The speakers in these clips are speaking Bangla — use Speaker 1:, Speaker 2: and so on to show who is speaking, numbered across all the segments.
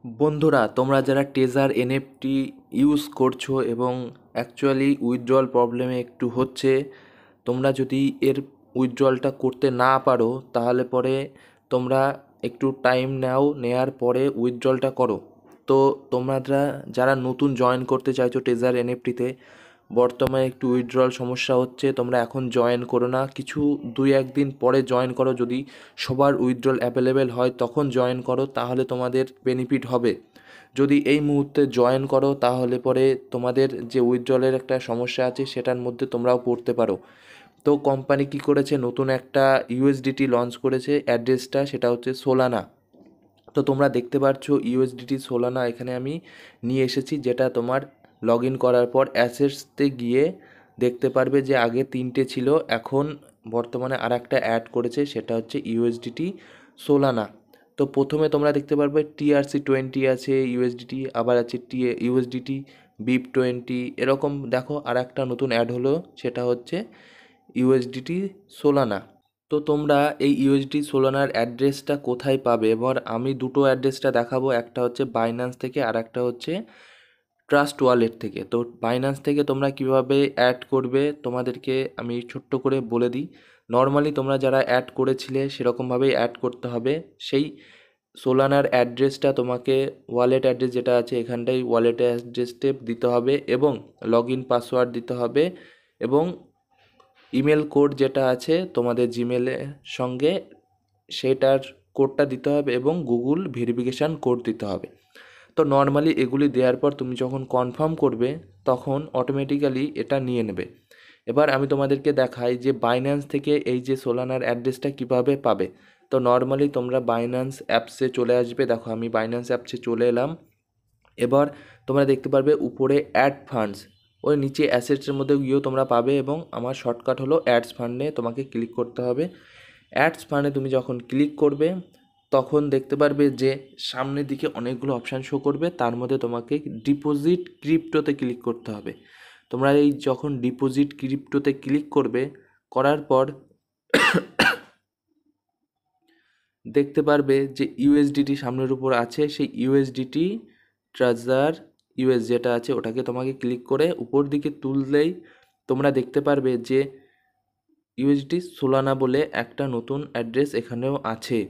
Speaker 1: বন্ধুরা, তোমরা যারা টেজার এনএফটি ইউজ করছো এবং অ্যাকচুয়ালি উইথড্রল প্রবলেমে একটু হচ্ছে, তোমরা যদি এর উইথড্রলটা করতে না পারো তাহলে পরে তোমরা একটু টাইম নাও, নেওয়ার পরে উইথড্রলটা করো। তো তোমরা যারা নতুন জয়েন করতে চাইছো টেজার এনএফটিতে, বর্তমানে একটু উইথড্রল সমস্যা হচ্ছে, তোমরা এখন জয়েন করো না, কিছু 2-1 দিন পরে জয়েন করো। যদি সবার উইথড্রল অ্যাভেলেবেল হয় তখন জয়েন করো, তাহলে তোমাদের বেনিফিট হবে। যদি এই মুহূর্তে জয়েন করো তাহলে পরে তোমাদের যে উইথড্রলের একটা সমস্যা আছে সেটার মধ্যে তোমরাও পড়তে পারো। তো কোম্পানি কি করেছে, নতুন একটা ইউএসডিটি লঞ্চ করেছে, অ্যাড্রেসটা সেটা হচ্ছে সোলানা। তো তোমরা দেখতে পাচ্ছ ইউএসডিটি সোলানা এখানে আমি নিয়ে এসেছি, যেটা তোমার লগ ইন করার পর অ্যাসেটসতে গিয়ে দেখতে পারবে যে আগে 3টে ছিল, এখন বর্তমানে আর একটা অ্যাড করেছে, সেটা হচ্ছে ইউএসডিটি সোলানা। তো প্রথমে তোমরা দেখতে পারবে TRC20 আছে ইউএসডিটি, আবার আছে ইউএসডিটি BIP20, এরকম দেখো আর একটা নতুন অ্যাড হলো, সেটা হচ্ছে ইউএসডিটি সোলানা। তো তোমরা এই ইউএসডি সোলানার অ্যাড্রেসটা কোথায় পাবে? এবার আমি দুটো অ্যাড্রেসটা দেখাবো, একটা হচ্ছে বাইন্যান্স থেকে আর একটা হচ্ছে ট্রাস্ট ওয়ালেট থেকে। তো বাইন্যান্স থেকে তোমরা কিভাবে অ্যাড করবে তোমাদেরকে আমি ছোট্ট করে বলে দিই। নর্মালি তোমরা যারা অ্যাড করেছিলে সেরকমভাবেই অ্যাড করতে হবে। সেই সোলানার অ্যাড্রেসটা তোমাকে, ওয়ালেট অ্যাড্রেস যেটা আছে এখানটাই ওয়ালেট অ্যাড্রেসটা দিতে হবে এবং লগ ইন পাসওয়ার্ড দিতে হবে এবং ইমেল কোড যেটা আছে তোমাদের জিমেলের সঙ্গে সেটার কোডটা দিতে হবে এবং গুগল ভেরিফিকেশান কোড দিতে হবে। তো নর্মালি এগুলি দেওয়ার পর তুমি যখন কনফার্ম করবে তখন অটোমেটিক্যালি এটা নিয়ে নেবে। এবার আমি তোমাদেরকে দেখাই যে বাইন্যান্স থেকে এই যে সোলানার অ্যাড্রেসটা কিভাবে পাবে। তো নর্মালি তোমরা বাইন্যান্স অ্যাপসে চলে আসবে, দেখো আমি বাইন্যান্স অ্যাপসে চলে এলাম। এবার তোমরা দেখতে পারবে উপরে অ্যাড ফান্ডস, ওই নিচে অ্যাসেটসের মধ্যে গিয়েও তোমরা পাবে এবং আমার শর্টকাট হলো অ্যাডস ফান্ডে তোমাকে ক্লিক করতে হবে। অ্যাডস ফান্ডে তুমি যখন ক্লিক করবে তখন দেখতে পারবে যে সামনের দিকে অনেকগুলো অপশান শো করবে, তার মধ্যে তোমাকে ডিপোজিট ক্রিপ্টোতে ক্লিক করতে হবে। তোমরা এই যখন ডিপোজিট ক্রিপ্টোতে ক্লিক করবে, করার পর দেখতে পারবে যে ইউএসডিটি সামনের উপর আছে, সেই ইউএসডিটি ট্রেজার ইউএস যেটা আছে ওটাকে তোমাকে ক্লিক করে উপর দিকে তুললেই তোমরা দেখতে পারবে যে ইউএসডি সোলানা বলে একটা নতুন অ্যাড্রেস এখানেও আছে।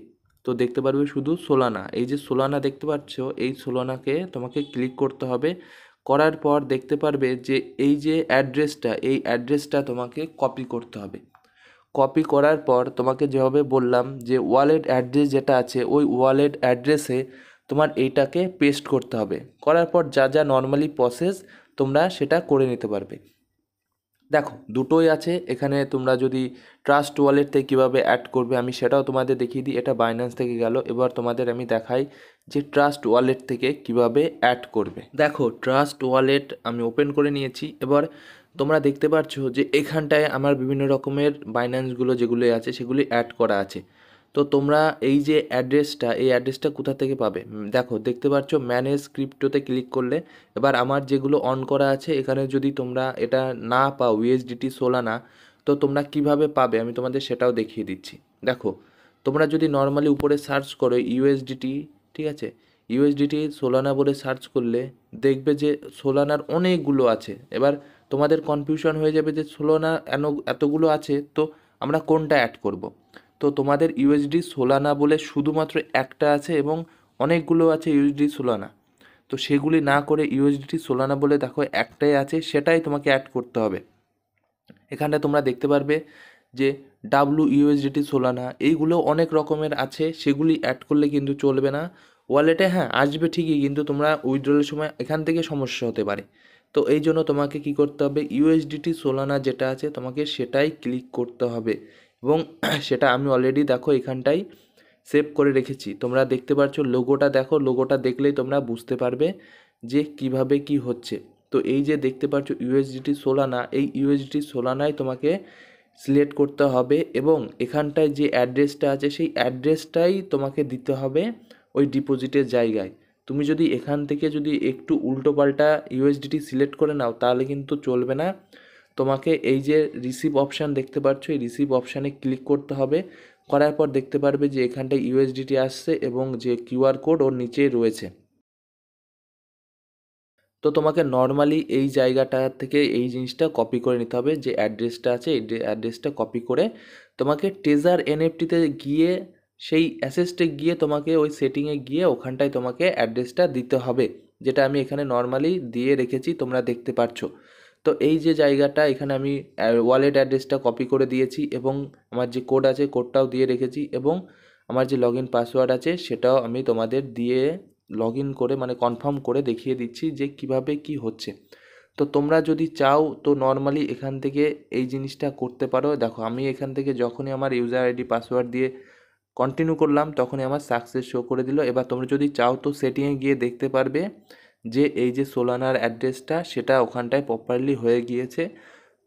Speaker 1: তো দেখতে পারবে শুধু সোলানা, এই যে সোলানা দেখতে পাচ্ছ এই সোলানাকে তোমাকে ক্লিক করতে হবে। করার পর দেখতে পারবে যে এই যে অ্যাড্রেসটা, এই অ্যাড্রেসটা তোমাকে কপি করতে হবে। কপি করার পর তোমাকে যেভাবে বললাম যে ওয়ালেট অ্যাড্রেস যেটা আছে ওই ওয়ালেট অ্যাড্রেসে তোমার এইটাকে পেস্ট করতে হবে। করার পর যা যা নর্মালি প্রসেস তোমরা সেটা করে নিতে পারবে। দেখো দুটোই আছে এখানে, তোমরা যদি ট্রাস্ট ওয়ালেট থেকে কীভাবে অ্যাড করবে আমি সেটাও তোমাদের দেখিয়ে দিই। এটা বাইন্যান্স থেকে গেল, এবার তোমাদের আমি দেখাই যে ট্রাস্ট ওয়ালেট থেকে কিভাবে অ্যাড করবে। দেখো ট্রাস্ট ওয়ালেট আমি ওপেন করে নিয়েছি। এবার তোমরা দেখতে পাচ্ছ যে এখানটায় আমার বিভিন্ন রকমের বাইন্যান্সগুলো যেগুলো আছে সেগুলি অ্যাড করা আছে। তো তোমরা এই যে অ্যাড্রেসটা, এই অ্যাড্রেসটা কোথা থেকে পাবে? দেখো দেখতে পাচ্ছ ম্যানেজ ক্রিপ্টোতে ক্লিক করলে এবার আমার যেগুলো অন করা আছে এখানে যদি তোমরা এটা না পাও ইউএসডিটি সোলানা, তো তোমরা কিভাবে পাবে আমি তোমাদের সেটাও দেখিয়ে দিচ্ছি। দেখো তোমরা যদি নর্মালি উপরে সার্চ করো ইউএসডিটি, ঠিক আছে, ইউএসডিটি সোলানা বলে সার্চ করলে দেখবে যে সোলানার অনেকগুলো আছে। এবার তোমাদের কনফিউশন হয়ে যাবে যে সোলানা এতগুলো আছে, তো আমরা কোনটা অ্যাড করব। তো তোমাদের ইউএসডি সোলানা বলে শুধুমাত্র একটা আছে এবং অনেকগুলো আছে ইউএসডি সোলানা। তো সেগুলি না করে ইউএসডিটি সোলানা বলে দেখো একটাই আছে, সেটাই তোমাকে অ্যাড করতে হবে। এখানটা তোমরা দেখতে পারবে যে ইউএসডিটি সোলানা, এইগুলো অনেক রকমের আছে, সেগুলি অ্যাড করলে কিন্তু চলবে না। ওয়ালেটে হ্যাঁ আসবে ঠিকই, কিন্তু তোমরা উইথড্রলের সময় এখান থেকে সমস্যা হতে পারে। তো এই জন্য তোমাকে কি করতে হবে, ইউএসডিটি সোলানা যেটা আছে তোমাকে সেটাই ক্লিক করতে হবে এবং সেটা আমি অলরেডি দেখো এখানটাই সেভ করে রেখেছি। তোমরা দেখতে পাচ্ছ লোগোটা, দেখো লোগোটা দেখলেই তোমরা বুঝতে পারবে যে কিভাবে কি হচ্ছে। তো এই যে দেখতে পাচ্ছ ইউএসডিটি সোলানা, এই ইউএসডিটি সোলানায় তোমাকে সিলেক্ট করতে হবে এবং এখানটায় যে অ্যাড্রেসটা আছে সেই অ্যাড্রেসটাই তোমাকে দিতে হবে ওই ডিপোজিটের জায়গায়। তুমি যদি এখান থেকে যদি একটু উল্টোপাল্টা ইউএসডিটি সিলেক্ট করে নাও তাহলে কিন্তু চলবে না। তোমাকে এই যে রিসিভ অপশান দেখতে পাচ্ছ, এই রিসিভ অপশানে ক্লিক করতে হবে। করার পর দেখতে পারবে যে এখানটায় ইউএসডিটি আসছে এবং যে কিউআর কোড ওর নিচেই রয়েছে। তো তোমাকে নর্মালি এই জায়গাটা থেকে এই জিনিসটা কপি করে নিতে হবে, যে অ্যাড্রেসটা আছে এই অ্যাড্রেসটা কপি করে তোমাকে ট্রেজার এনএফটিতে গিয়ে সেই অ্যাসেসটে গিয়ে তোমাকে ওই সেটিংয়ে গিয়ে ওখানটায় তোমাকে অ্যাড্রেসটা দিতে হবে, যেটা আমি এখানে নর্মালি দিয়ে রেখেছি, তোমরা দেখতে পাচ্ছ। তো এই যে জায়গাটা এখানে আমি ওয়ালেট অ্যাড্রেসটা কপি করে দিয়েছি এবং আমার যে কোড আছে কোডটাও দিয়ে রেখেছি এবং আমার যে লগ ইন পাসওয়ার্ড আছে সেটাও আমি তোমাদের দিয়ে লগ ইন করে মানে কনফার্ম করে দেখিয়ে দিচ্ছি যে কিভাবে কি হচ্ছে। তো তোমরা যদি চাও তো নর্মালি এখান থেকে এই জিনিসটা করতে পারো। দেখো আমি এখান থেকে যখনই আমার ইউজার আইডি পাসওয়ার্ড দিয়ে কন্টিনিউ করলাম তখনই আমার সাকসেস শো করে দিল। এবার তোমরা যদি চাও তো সেটিংয়ে গিয়ে দেখতে পারবে যে এই যে সোলানার অ্যাড্রেসটা সেটা ওখানটায় প্রপারলি হয়ে গিয়েছে।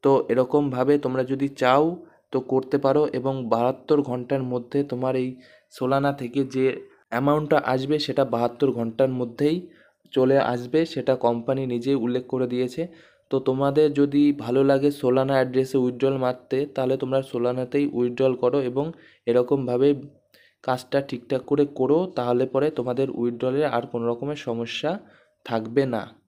Speaker 1: তো এরকমভাবে তোমরা যদি চাও তো করতে পারো এবং 72 ঘন্টার মধ্যে তোমার এই সোলানা থেকে যে অ্যামাউন্টটা আসবে সেটা 72 ঘন্টার মধ্যেই চলে আসবে, সেটা কোম্পানি নিজেই উল্লেখ করে দিয়েছে। তো তোমাদের যদি ভালো লাগে সোলানা অ্যাড্রেসে উইথড্রল মারতে তাহলে তোমরা সোলানাতেই উইথড্রল করো এবং এরকমভাবে কাজটা ঠিকঠাক করে করো, তাহলে পরে তোমাদের উইথড্রলের আর কোনো রকমের সমস্যা থাকবে না।